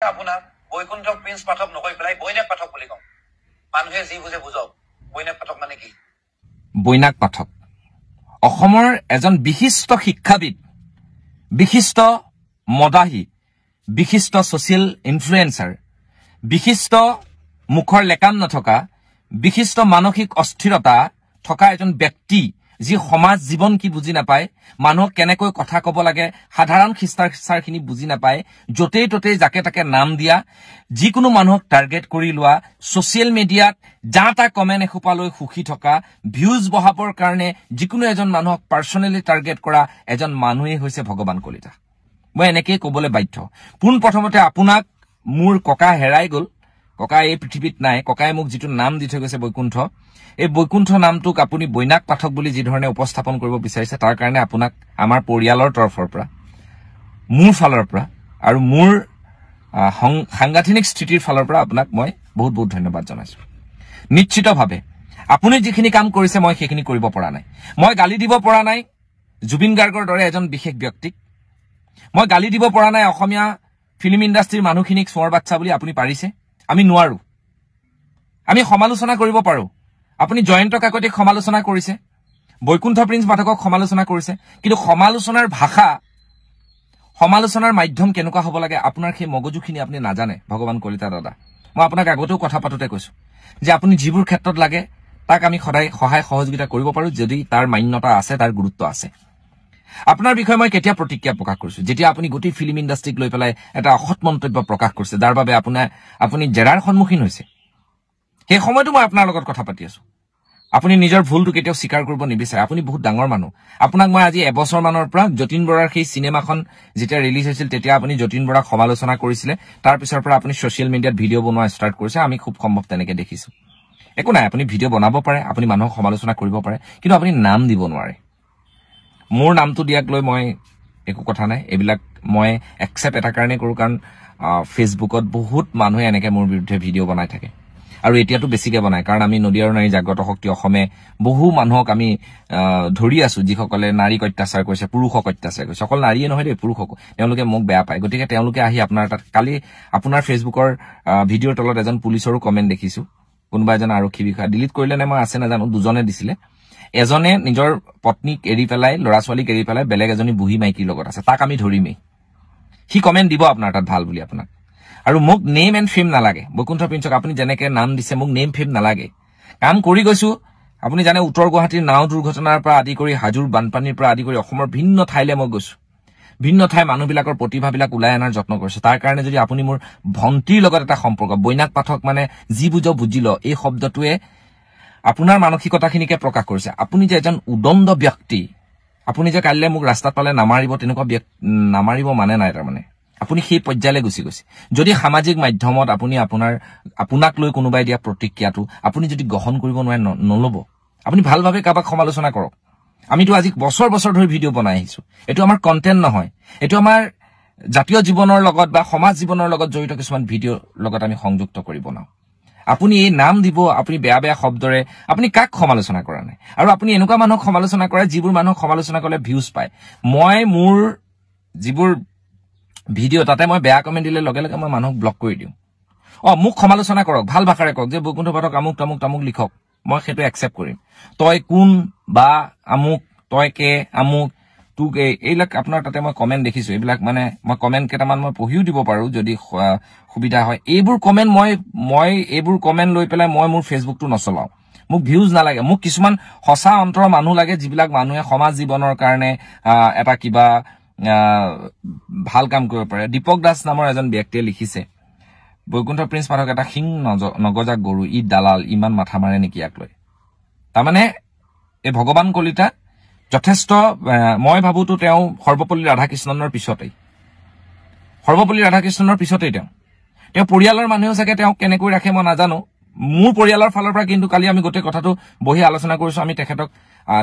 আপোনাৰ বৈকুণ্ঠ প্ৰিন্স পাঠক নকৈ পেলাই বৈনাক পাঠক বুলি কওঁ মানুহে যি বুজে বুজক বৈনাক পাঠক মানে কি বৈনাক পাঠক অসমৰ এজন বিশিষ্ট শিক্ষাবিদ বিশিষ্ট মদাহী বিশিষ্ট সোশিয়েল ইনফ্লুয়েন্সাৰ বিশিষ্ট মুখৰ লেকাম নথকা বিশিষ্ট মানসিক অস্থিৰতা থকা এজন ব্যক্তি যি সমাজ জীৱন কি বুজি নাপায় মানুহক কেনেকৈ কথা ক'ব লাগে সাধাৰণ শিষ্টাচাৰখিনি বুজি নাপায় যতেই ততেই যাকে তাকে নাম দিয়া যিকোনো মানুহক টাৰ্গেট কৰি লোৱা সোশ্যাল মিডিয়াত যাটা কমেন্ট এখোপালৈ সুখী থকা ভিউজ বহাবৰ কাৰণে যিকোনো এজন মানুহক পাৰ্সোনালি টাৰ্গেট কৰা এজন মানুহেই হৈছে ভগৱান কলিতা মই এনেকৈ ক'বলৈ বাধ্য পোন প্ৰথমতে আপোনাক মোৰ ককা হেৰাই গ'ল ককা এই পৃথিৱীত নাই ককাই মোক যিটো নাম দি থৈ গৈছে বৈকুণ্ঠ এই বৈকুণ্ঠ নামটোক আপুনি বৈনাক পাঠক বুলি যি ধৰণে উপস্থাপন কৰিব বিচাৰিছে তাৰ কাৰণে আপোনাক আমাৰ পৰিয়ালৰ তৰফৰ পৰা মোৰ ফালৰ পৰা আৰু মোৰ সাংগঠনিক স্থিতিৰ ফালৰ পৰা আপোনাক মই বহুত বহুত ধন্যবাদ জনাইছো নিশ্চিতভাৱে আপুনি যিখিনি কাম কৰিছে মই সেইখিনি কৰিব পৰা নাই মই গালি দিব পৰা নাই জুবিন গাৰ্গৰ দৰে এজন বিশেষ ব্যক্তিক মই গালি দিব পৰা নাই অসমীয়া ফিল্ম ইণ্ডাষ্ট্ৰীৰ মানুহখিনিক স্বৰ বাচ্চা বুলি আপুনি পাৰিছে আমি নোৱাৰো আমি সমালোচনা কৰিব পাৰো আপুনি জয়ন্ত কাকতিক সমালোচনা কৰিছে বৈকুণ্ঠ প্ৰিন্স পাঠকক সমালোচনা কৰিছে কিন্তু সমালোচনাৰ ভাষা সমালোচনাৰ মাধ্যম কেনেকুৱা হ'ব লাগে আপোনাৰ সেই মগজুখিনি আপুনি নাজানে ভগৱান কলিতা দাদা মই আপোনাক আগতেও কথা পাতোতে কৈছো যে আপুনি যিবোৰ ক্ষেত্ৰত লাগে তাক আমি সদায় সহায় সহযোগিতা কৰিব পাৰো যদি তাৰ মান্যতা আছে তাৰ গুৰুত্ব আছে আপোনাৰ বিষয়ে মই কেতিয়া প্ৰতিক্ৰিয়া প্ৰকাশ কৰিছো যেতিয়া আপুনি গোটেই ফিল্ম ইণ্ডাষ্ট্ৰীক লৈ পেলাই এটা অসৎ মন্তব্য প্ৰকাশ কৰিছে যাৰ বাবে আপুনি জেৰাৰ সন্মুখীন হৈছে সেই সময়তো মই আপোনাৰ লগত কথা পাতি আছো আপুনি নিজৰ ভুলটো কেতিয়াও স্বীকাৰ কৰিব নিবিচাৰে আপুনি বহুত ডাঙৰ মানুহ আপোনাক মই আজি এবছৰ মানৰ পৰা যতীন বৰাৰ সেই সিনেমাখন যেতিয়া ৰিলিজ হৈছিল তেতিয়া আপুনি যতীন বৰাক সমালোচনা কৰিছিলে তাৰ পিছৰ পৰা আপুনি সোশ্যাল মিডিয়াত ভিডিঅ' বনোৱা ষ্টাৰ্ট কৰিছে আমি খুব সম্ভৱ তেনেকে দেখিছো একো নাই আপুনি ভিডিঅ' বনাব পাৰে আপুনি মানুহক সমালোচনা কৰিব পাৰে কিন্তু আপুনি নাম দিব নোৱাৰে মোৰ নামটো দিয়াক লৈ মই একো কথা নাই এবিলাক মই একচেপ্ট এটা কাৰণে কৰো কাৰণ ফেসবুকত বহুত মানুহে এনেকে মোৰ বিৰুদ্ধে ভিডিঅ' বনাই থাকে আৰু এতিয়াতো বেছিকে বনাই কাৰণ আমি নদীয়াৰ নাৰী জাগ্ৰত শক্তি অসমে বহু মানুহক আমি ধৰি আছো যিসকলে নাৰীক অত্যাচাৰ কৰিছে পুৰুষক অত্যাচাৰ কৰিছে অকল নাৰীয়ে নহয় দেই পুৰুষক তেওঁলোকে মোক বেয়া পায় গতিকে তেওঁলোকে আহি আপোনাৰ তাত কালি আপোনাৰ ফেসবুকৰ ভিডিঅ'ৰ তলত এজন পুলিচৰো কমেন্ট দেখিছো কোনোবা এজন আৰক্ষী বিষয়া ডিলিট কৰিলে নে মই আছে নাজানো দুজনে দিছিলে এজনে নিজৰ পত্নীক এৰি পেলাই ল'ৰা ছোৱালীক এৰি পেলাই বেলেগ এজনী বুঢ়ী মাইকীৰ লগত আছে তাক আমি ধৰিমেই সি কমেন্ট দিব আপোনাৰ তাত ভাল বুলি আপোনাক আৰু মোক নেম এণ্ড ফেম নালাগে বৈকুণ্ঠ প্ৰিন্সক আপুনি যেনেকে নাম দিছে মোক নেম ফেম নালাগে কাম কৰি গৈছো আপুনি জানে উত্তৰ গুৱাহাটীৰ নাও দুৰ্ঘটনাৰ পৰা আদি কৰি হাজোৰ বানপানীৰ পৰা আদি কৰি অসমৰ ভিন্ন ঠাইলৈ মই গৈছো ভিন্ন ঠাই মানুহবিলাকৰ প্ৰতিভাবিলাক ওলাই অনাৰ যত্ন কৰিছো তাৰ কাৰণে যদি আপুনি মোৰ ভণ্টিৰ লগত এটা সম্পৰ্ক বৈনাক পাঠক মানে যি বুজো বুজিল এই শব্দটোৱে আপোনাৰ মানসিকতাখিনিকে প্ৰকাশ কৰিছে আপুনি যে এজন উদণ্ড ব্যক্তি আপুনি যে কাইলৈ মোক ৰাস্তাত পালে নামাৰিব তেনেকুৱা নামাৰিব মানে নাই তাৰমানে আপুনি সেই পৰ্যায়লৈ গুচি গৈছে যদি সামাজিক মাধ্যমত আপুনি আপোনাক লৈ কোনোবাই দিয়া প্ৰতিক্ৰিয়াটো আপুনি যদি গ্ৰহণ কৰিব নোৱাৰে নলব আপুনি ভালভাৱে কাবাক সমালোচনা কৰক আমিতো আজি বছৰ বছৰ ধৰি ভিডিঅ' বনাই আহিছো এটো আমাৰ কন্টেন্ট নহয় এটো আমাৰ জাতীয় জীৱনৰ লগত বা সমাজ জীৱনৰ লগত জড়িত কিছুমান ভিডিঅ'ৰ লগত আমি সংযুক্ত কৰি বনাও আপুনি এই নাম দিব আপুনি বেয়া বেয়া শব্দৰে আপুনি কাক সমালোচনা কৰা নাই আৰু আপুনি এনেকুৱা মানুহক সমালোচনা কৰে যিবোৰ মানুহক সমালোচনা কৰিলে ভিউজ পায় মই মোৰ যিবোৰ ভিডিঅ' তাতে মই বেয়া কমেন্ট দিলে লগে লগে মই মানুহক ব্লক কৰি দিওঁ মোক সমালোচনা কৰক ভাল ভাষাৰে কওক যে বৈকুণ্ঠ পাঠক আমুক তামুক লিখক মই সেইটো একচেপ্ট কৰিম তই কোন বা আমুক তই কে আমুক তোক এইবিলাক আপোনাৰ তাতে মই কমেন্ট দেখিছো এইবিলাক মানে মই কমেন্ট কেইটামান মই পঢ়িও দিব পাৰো যদি সুবিধা হয় এইবোৰ কমেন্ট মই এইবোৰ কমেন্ট লৈ পেলাই মই মোৰ ফেসবুকটো নচলাও মোক ভিউজ নালাগে মোক কিছুমান সঁচা অন্তৰৰ মানুহ লাগে যিবিলাক মানুহে সমাজ জীৱনৰ কাৰণে এটা কিবা ভাল কাম কৰিব পাৰে দীপক দাস নামৰ এজন ব্যক্তিয়ে লিখিছে বৈকুণ্ঠ প্ৰিন্স পাঠক এটা সিং নগজা গৰু ই দালাল ইমান মাথা মাৰে নেকি ইয়াক লৈ তাৰমানে এই ভগৱান কলিতা যথেষ্ট মই ভাবোতো তেওঁ সৰ্বপল্লী ৰাধাকৃষ্ণনৰ পিছতেই তেওঁ পৰিয়ালৰ মানুহেও চাগে তেওঁ কেনেকৈ ৰাখে মই নাজানো মোৰ পৰিয়ালৰ ফালৰ পৰা কিন্তু কালি আমি গোটেই কথাটো বহি আলোচনা কৰিছো আমি তেখেতক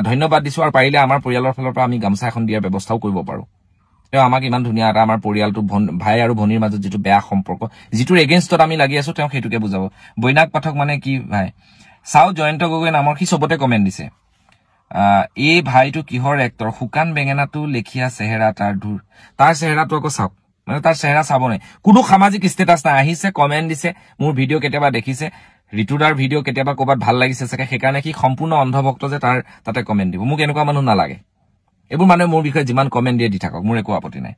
ধন্যবাদ দিছো আৰু পাৰিলে আমাৰ পৰিয়ালৰ ফালৰ পৰা আমি গামছা এখন দিয়াৰ ব্যৱস্থাও কৰিব পাৰো তেওঁ আমাক ইমান ধুনীয়া এটা আমাৰ পৰিয়ালটো ভাই আৰু ভনীৰ মাজত যিটো বেয়া সম্পৰ্ক যিটোৰ এগেইনষ্টত আমি লাগি আছো তেওঁ সেইটোকে বুজাব বৈনাক পাঠক মানে কি ভাই চাও জয়ন্ত গগৈ নামৰ সি চবতে কমেন্ট দিছে এই ভাইটো কিহৰ এক্টৰ শুকান বেঙেনাটো লেখিয়া চেহেৰা তাৰ চেহেৰাটো আকৌ চাওক মানে তাৰ চেহেৰা চাব নাই কোনো সামাজিক ষ্টেটাছ নাই আহিছে কমেন্ট দিছে মোৰ ভিডিঅ' কেতিয়াবা দেখিছে ঋতুদাৰ ভিডিঅ' কেতিয়াবা ক'ৰবাত ভাল লাগিছে চাগে সেইকাৰণে কি সম্পূৰ্ণ অন্ধভক্ত যে তাৰ তাতে কমেন্ট দিব মোক এনেকুৱা মানুহ নালাগে এইবোৰ মানুহে মোৰ বিষয়ে যিমান কমেন্ট দিয়ে দি থাকক মোৰ একো আপত্তি নাই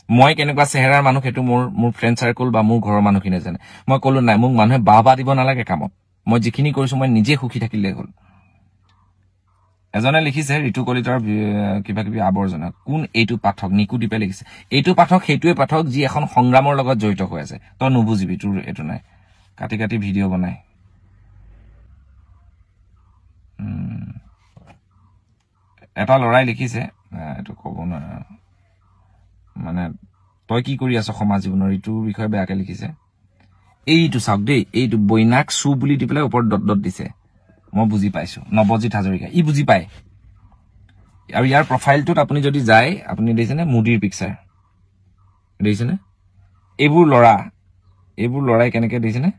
মই কেনেকুৱা চেহেৰাৰ মানুহ সেইটো মোৰ ফ্ৰেণ্ড চাৰ্কল বা মোৰ ঘৰৰ মানুহখিনিয়ে জানে মই ক'লো নাই মোক মানুহে বাহ দিব নালাগে কামত মই যিখিনি কৰিছো মই নিজে সুখী থাকিলে হ'ল এজনে লিখিছে ঋতু কলিতাৰ কিবা কিবি আৱৰ্জনা কোন এইটো পাঠক নিকুদীপে লিখিছে এইটো পাঠক সেইটোৱে পাঠক যি এখন সংগ্ৰামৰ লগত জড়িত হৈ আছে তই নুবুজিবি তোৰ এইটো নাই কাটি কাটি ভিডিঅ' বনাই এটা লৰাই লিখিছে এইটো ক'ব নোৱাৰা মানে তই কি কৰি আছ সমাজ জীৱনৰ এইটোৰ বিষয়ে বেয়াকে লিখিছে এইটো চাওক দেই এইটো বৈনাক চু বুলি দি পেলাই ওপৰত ডট দিছে মই বুজি পাইছো নৱজিৎ হাজৰিকা ই বুজি পায় আৰু ইয়াৰ প্ৰফাইলটোত আপুনি যদি যায় আপুনি দেখিছেনে মুডিৰ পিকচাৰ দেখিছেনে এইবোৰ লৰাই কেনেকে দেখিছেনে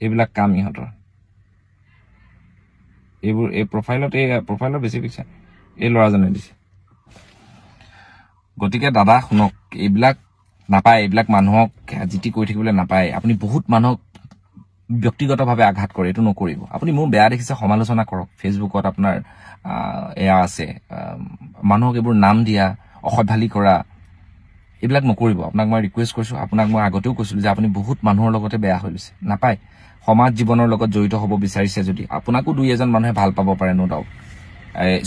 এইবিলাক কাম ইহঁতৰ এইবোৰ এই প্ৰফাইলৰ বেছি পিকচাৰ এই ল'ৰাজনে দিছে গতিকে দাদা শুনক এইবিলাক নাপায় এইবিলাক মানুহক জিতি কৰি থাকিবলৈ নাপায় আপুনি বহুত মানুহক ব্যক্তিগতভাৱে আঘাত কৰে এইটো নকৰিব আপুনি মোৰ বেয়া দেখিছে সমালোচনা কৰক ফেচবুকত আপোনাৰ এয়া আছে মানুহক এইবোৰ নাম দিয়া অসভ্যালি কৰা এইবিলাক নকৰিব আপোনাক মই ৰিকুৱেষ্ট কৰিছো আপোনাক মই আগতেও কৈছিলো যে আপুনি বহুত মানুহৰ লগতে বেয়া হৈ লৈছে নাপায় সমাজ জীৱনৰ লগত জড়িত হ'ব বিচাৰিছে যদি আপোনাকো দুই এজন মানুহে ভাল পাব পাৰে নো ডাউট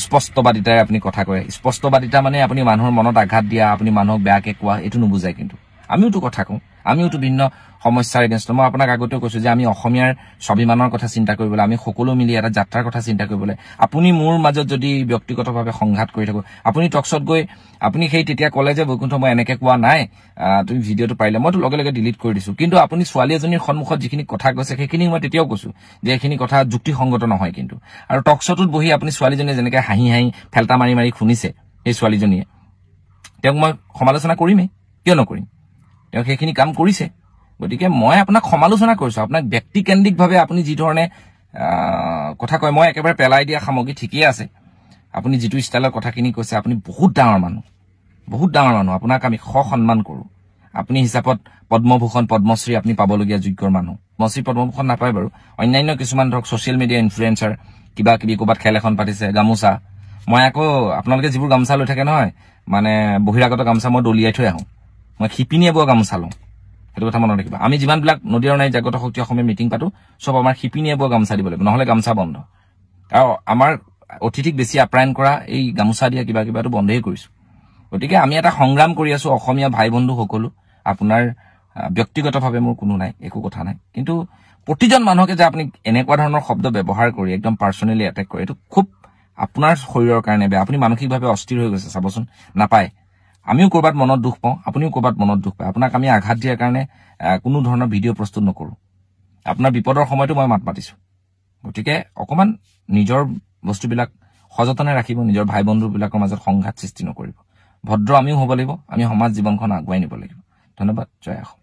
স্পষ্টবাদিতাৰে আপুনি কথা কয় স্পষ্টবাদিতা মানে আপুনি মানুহৰ মনত আঘাত দিয়া আপুনি মানুহক বেয়াকে কোৱা এইটো নুবুজায় কিন্তু আমিওতো কথা কওঁ আমিওতো ভিন্ন সমস্যাৰ এগেইনষ্ট মই আপোনাক আগতেও কৈছো যে আমি অসমীয়াৰ স্বাভিমানৰ কথা চিন্তা কৰিবলৈ আমি সকলো মিলি এটা যাত্ৰাৰ কথা চিন্তা কৰিবলৈ আপুনি মোৰ মাজত যদি ব্যক্তিগতভাৱে সংঘাত কৰি থাকো আপুনি টকছত গৈ আপুনি সেই তেতিয়া ক'লে যে বৈকুণ্ঠ মই এনেকে কোৱা নাই তুমি ভিডিঅ'টো পাৰিলে মইতো লগে লগে ডিলিট কৰি দিছো কিন্তু আপুনি ছোৱালী এজনীৰ সন্মুখত যিখিনি কথা কৈছে সেইখিনি মই তেতিয়াও কৈছো যে এইখিনি কথা যুক্তিসংগত নহয় কিন্তু আৰু টকছটোত বহি আপুনি ছোৱালীজনীয়ে যেনেকে হাঁহি ফেলটা মাৰি শুনিছে সেই ছোৱালীজনীয়ে তেওঁক মই সমালোচনা কৰিমেই কিয় নকৰিম তেওঁ সেইখিনি কাম কৰিছে গতিকে মই আপোনাক সমালোচনা কৰিছো আপোনাক ব্যক্তিকেন্দ্ৰিকভাৱে আপুনি যি ধৰণে কথা কয় মই একেবাৰে পেলাই দিয়া সামগ্ৰী ঠিকই আছে আপুনি যিটো ষ্টাইলৰ কথাখিনি কৈছে আপুনি বহুত ডাঙৰ মানুহ আপোনাক আমি সন্মান কৰো আপুনি হিচাপত পদ্মভূষণ পদ্মশ্ৰী আপুনি পাবলগীয়া যোগ্যৰ মানুহ পদ্মশ্ৰী পদ্মভূষণ নাপায় বাৰু অন্যান্য কিছুমান ধৰক ছচিয়েল মিডিয়া ইনফ্লুৱেঞ্চাৰ কিবা কিবি ক'ৰবাত খেল এখন পাতিছে গামোচা মই আকৌ আপোনালোকে যিবোৰ গামোচা লৈ থাকে নহয় মানে বহিৰাগত গামোচা মই দলিয়াই থৈ আহোঁ মই শিপিনীয়ে বোৱা গামোচা লওঁ সেইটো কথা মনত ৰাখিবা আমি যিমানবিলাক নদী আৰু নাই জাগ্ৰত শক্তি অসমীয়া মিটিং পাতো চব আমাৰ শিপিনীয়ে বোৱা গামোচা দিব লাগিব নহলে গামোচা বন্ধ আৰু আমাৰ অতিথিক বেছি আপ্যায়ন কৰা এই গামোচা দিয়া কিবাটো বন্ধই কৰিছো গতিকে আমি এটা সংগ্ৰাম কৰি আছো অসমীয়া ভাই বন্ধু সকলো আপোনাৰ ব্যক্তিগতভাৱে মোৰ কোনো নাই একো কথা নাই কিন্তু প্ৰতিজন মানুহকে যে আপুনি এনেকুৱা ধৰণৰ শব্দ ব্যৱহাৰ কৰি একদম পাৰ্চনেলি এটেক কৰে এইটো খুব আপোনাৰ শৰীৰৰ কাৰণে বেয়া আপুনি মানসিকভাৱে অস্থিৰ হৈ গৈছে চাবচোন নাপায় আমিও ক'ৰবাত মনত দুখ পাওঁ আপুনিও ক'ৰবাত মনত দুখ পায় আপোনাক আমি আঘাত দিয়াৰ কাৰণে কোনো ধৰণৰ ভিডিঅ' প্ৰস্তুত নকৰো আপোনাৰ বিপদৰ সময়তো মই মাত মাতিছো গতিকে অকমান নিজৰ বস্তুবিলাক সযতনে ৰাখিব নিজৰ ভাই বন্ধুবিলাকৰ মাজত সংঘাত সৃষ্টি নকৰিব ভদ্ৰ আমিও হ'ব লাগিব আমি সমাজ জীৱনখন আগুৱাই নিব লাগিব ধন্যবাদ জয় অসম